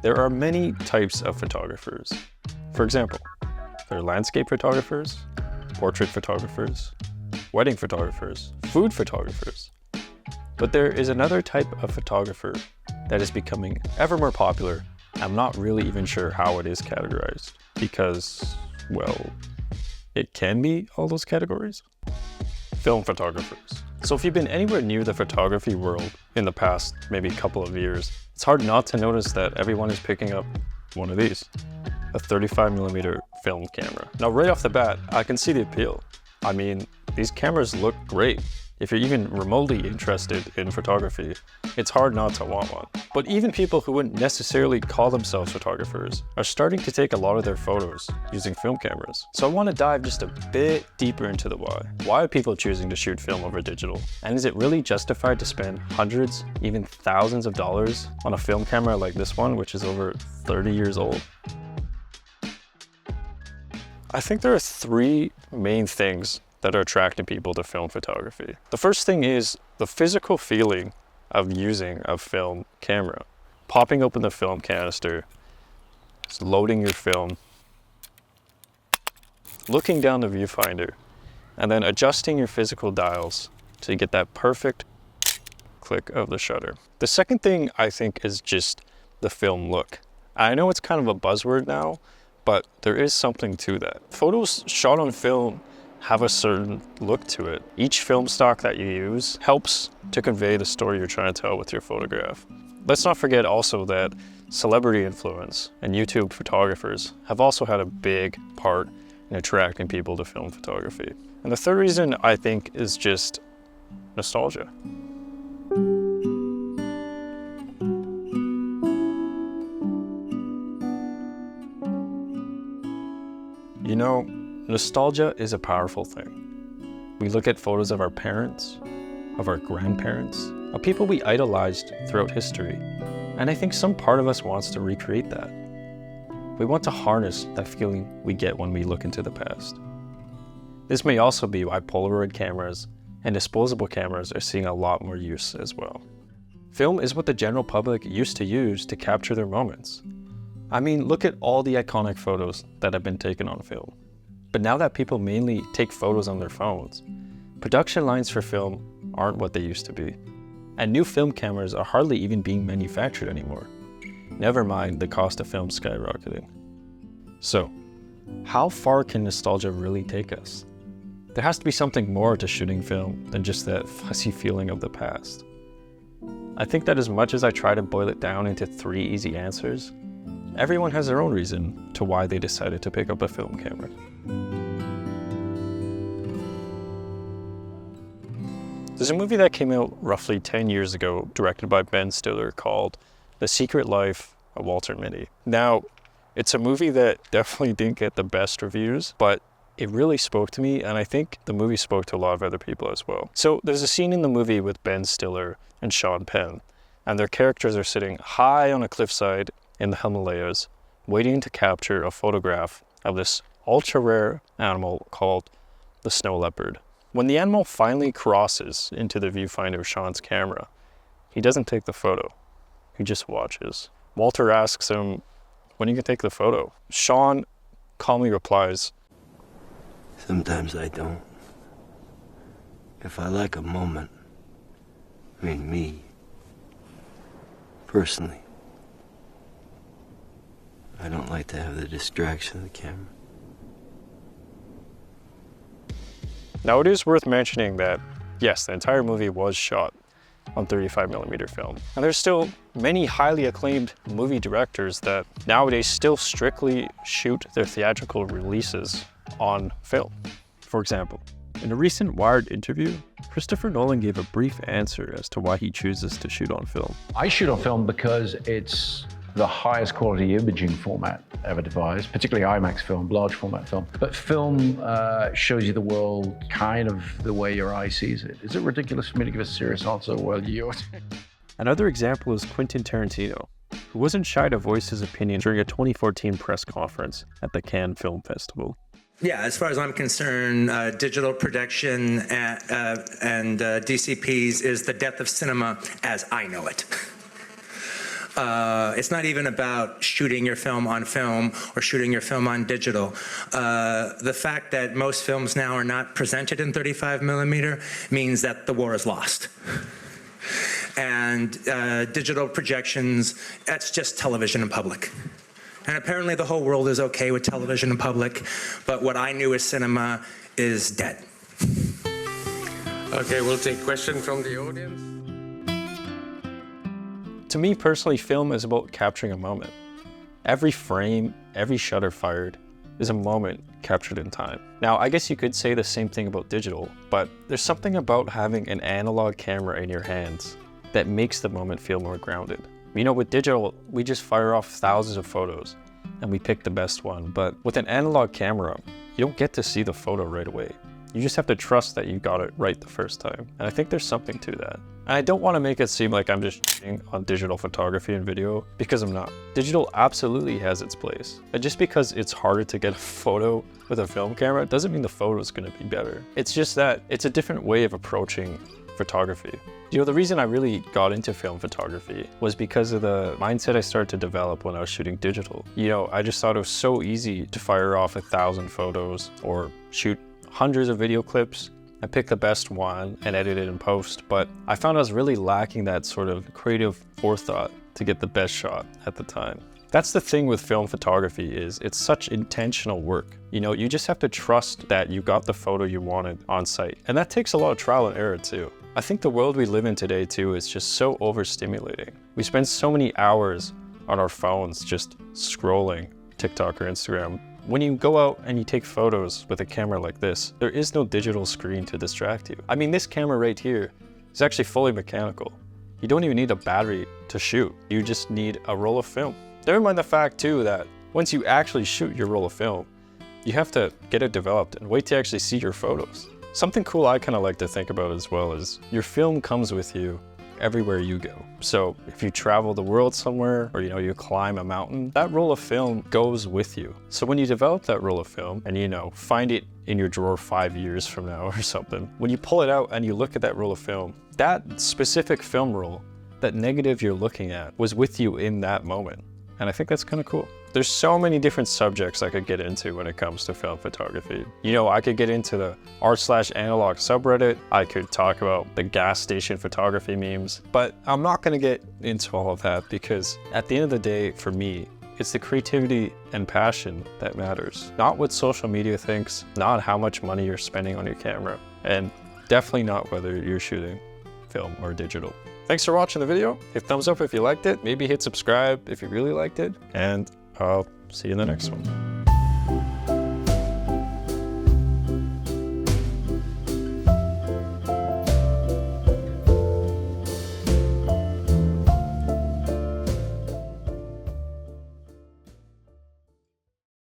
There are many types of photographers. For example, there are landscape photographers, portrait photographers, wedding photographers, food photographers. But there is another type of photographer that is becoming ever more popular. I'm not really even sure how it is categorized because, well, it can be all those categories. Film photographers. So if you've been anywhere near the photography world in the past maybe couple of years, it's hard not to notice that everyone is picking up one of these, a 35mm film camera. Now right off the bat, I can see the appeal. I mean, these cameras look great. If you're even remotely interested in photography, it's hard not to want one. But even people who wouldn't necessarily call themselves photographers are starting to take a lot of their photos using film cameras. So I want to dive just a bit deeper into the why. Why are people choosing to shoot film over digital? And is it really justified to spend hundreds, even thousands of dollars on a film camera like this one, which is over 30 years old? I think there are three main things that are attracting people to film photography. The first thing is the physical feeling of using a film camera. Popping open the film canister, just loading your film, looking down the viewfinder, and then adjusting your physical dials to get that perfect click of the shutter. The second thing I think is just the film look. I know it's kind of a buzzword now, but there is something to that. Photos shot on film have a certain look to it. Each film stock that you use helps to convey the story you're trying to tell with your photograph. Let's not forget also that celebrity influence and YouTube photographers have also had a big part in attracting people to film photography. And the third reason I think is just nostalgia. You know, nostalgia is a powerful thing. We look at photos of our parents, of our grandparents, of people we idolized throughout history, and I think some part of us wants to recreate that. We want to harness that feeling we get when we look into the past. This may also be why Polaroid cameras and disposable cameras are seeing a lot more use as well. Film is what the general public used to use to capture their moments. I mean, look at all the iconic photos that have been taken on film. But now that people mainly take photos on their phones, production lines for film aren't what they used to be. And new film cameras are hardly even being manufactured anymore. Never mind the cost of film skyrocketing. So, how far can nostalgia really take us? There has to be something more to shooting film than just that fuzzy feeling of the past. I think that as much as I try to boil it down into 3 easy answers, everyone has their own reason to why they decided to pick up a film camera. There's a movie that came out roughly 10 years ago, directed by Ben Stiller, called The Secret Life of Walter Mitty. Now, it's a movie that definitely didn't get the best reviews, but it really spoke to me, and I think the movie spoke to a lot of other people as well. So there's a scene in the movie with Ben Stiller and Sean Penn, and their characters are sitting high on a cliffside in the Himalayas, waiting to capture a photograph of this ultra-rare animal called the snow leopard. When the animal finally crosses into the viewfinder of Sean's camera, he doesn't take the photo, he just watches. Walter asks him, "When are you gonna take the photo?" Sean calmly replies, "Sometimes I don't. If I like a moment, I mean me, personally, I don't like to have the distraction of the camera." Now it is worth mentioning that, yes, the entire movie was shot on 35mm film. And there's still many highly acclaimed movie directors that nowadays still strictly shoot their theatrical releases on film. For example, in a recent Wired interview, Christopher Nolan gave a brief answer as to why he chooses to shoot on film. I shoot on film because it's the highest quality imaging format ever devised, particularly IMAX film, large format film. But film shows you the world kind of the way your eye sees it. Is it ridiculous for me to give a serious answer while you're... Another example is Quentin Tarantino, who wasn't shy to voice his opinion during a 2014 press conference at the Cannes Film Festival. Yeah, as far as I'm concerned, digital production and DCPs is the death of cinema as I know it. It's not even about shooting your film on film or shooting your film on digital. The fact that most films now are not presented in 35 millimeter means that the war is lost. And digital projections, that's just television in public. And apparently the whole world is okay with television in public, but what I knew as cinema is dead. Okay, we'll take questions from the audience. To me personally, film is about capturing a moment. Every frame, every shutter fired is a moment captured in time. Now, I guess you could say the same thing about digital, but there's something about having an analog camera in your hands that makes the moment feel more grounded. You know, with digital, we just fire off thousands of photos and we pick the best one, but with an analog camera, you don't get to see the photo right away. You just have to trust that you got it right the first time. And I think there's something to that. And I don't want to make it seem like I'm just shitting on digital photography and video, because I'm not. Digital absolutely has its place. And just because it's harder to get a photo with a film camera doesn't mean the photo is going to be better. It's just that it's a different way of approaching photography. You know, the reason I really got into film photography was because of the mindset I started to develop when I was shooting digital. You know, I just thought it was so easy to fire off 1,000 photos or shoot hundreds of video clips and pick the best one and edit it in post. But I found I was really lacking that sort of creative forethought to get the best shot at the time. That's the thing with film photography, is it's such intentional work. You know, you just have to trust that you got the photo you wanted on site. And that takes a lot of trial and error too. I think the world we live in today too is just so overstimulating. We spend so many hours on our phones just scrolling TikTok or Instagram. When you go out and you take photos with a camera like this, there is no digital screen to distract you. I mean, this camera right here is actually fully mechanical. You don't even need a battery to shoot. You just need a roll of film. Never mind the fact too that once you actually shoot your roll of film, you have to get it developed and wait to actually see your photos. Something cool I kind of like to think about as well is your film comes with you everywhere you go. So if you travel the world somewhere, or you climb a mountain, that roll of film goes with you. So when you develop that roll of film and find it in your drawer 5 years from now or something, when you pull it out and you look at that roll of film, that specific film roll, that negative you're looking at, was with you in that moment. And I think that's kind of cool. There's so many different subjects I could get into when it comes to film photography. You know, I could get into the r/analog subreddit. I could talk about the gas station photography memes, but I'm not gonna get into all of that because at the end of the day, for me, it's the creativity and passion that matters. Not what social media thinks, not how much money you're spending on your camera, and definitely not whether you're shooting film or digital. Thanks for watching the video. Hit thumbs up if you liked it. Maybe hit subscribe if you really liked it. And I'll see you in the next one.